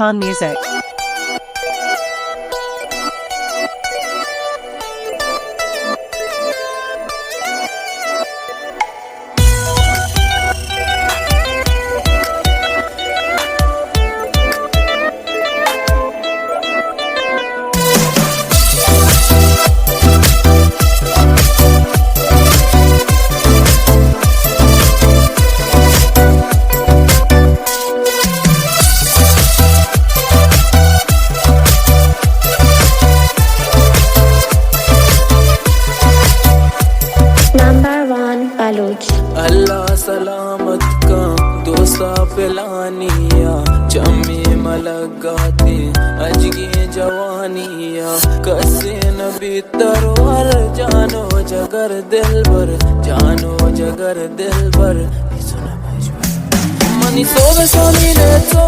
Khan Music. अल्लाह सलामत का दोसा पिलानिया चम्मी मलगाती अजगी जवानिया कसे नबी तरवर जानो जगर दिल भर मनी सोबे सोनीने तो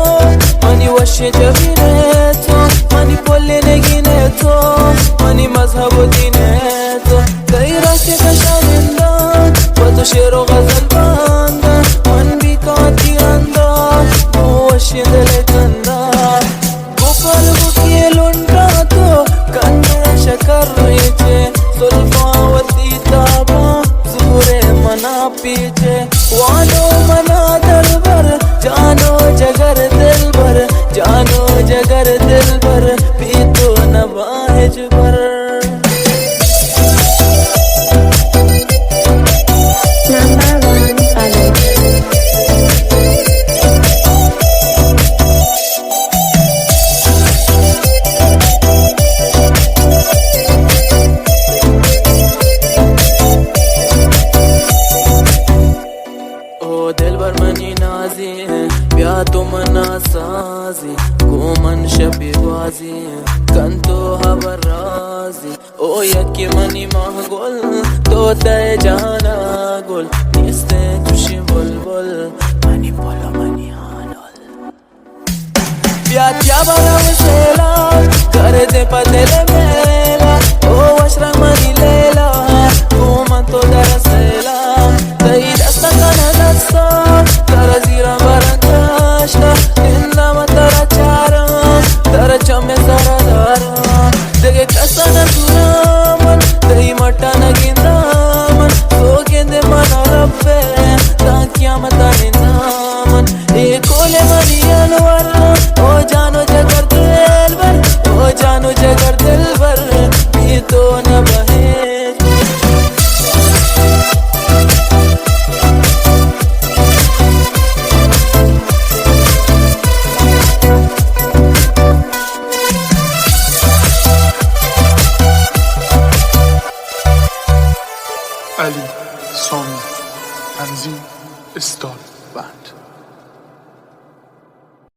मनी वशे जबीने तो मनी पोले नेगिने तो मनी मजहब दीने तो कई रास्ते का शामिंदा तो शेरो गजल बांदा मन भी काती अंदाज वो वशिंदले कंदा गोपाल बुकिये लुंडा तो कन्नड़ शकर रेचे सुल्फावती ताबा सूरे मना पीछे वानो मना दरबर जानो जगर दिल भर पीतो नबाज पर तो मना साजी गोमन शबीबाजी कंतो हवराजी ओ यकी मनी महगोल तो तय जाना गोल निस्ते खुशी बुलबुल मनी बोलो मनी हानोल प्यात्या बना सेला कर दे पतेले मेला ओ वशरंग मनी लेला गोमन तो दरसेला तई दस्ता कना दस्ता कर जीरा चमे सरदारा देगे कसन दुरामन दही मटन गिंदामन सोगेंदे मन रब्बे ताकिया मता निंदामन ए कोले मनी अलवर ओ जानो जगर दिल भर भी तो न बहे Ali Soni Hamzi Star Band.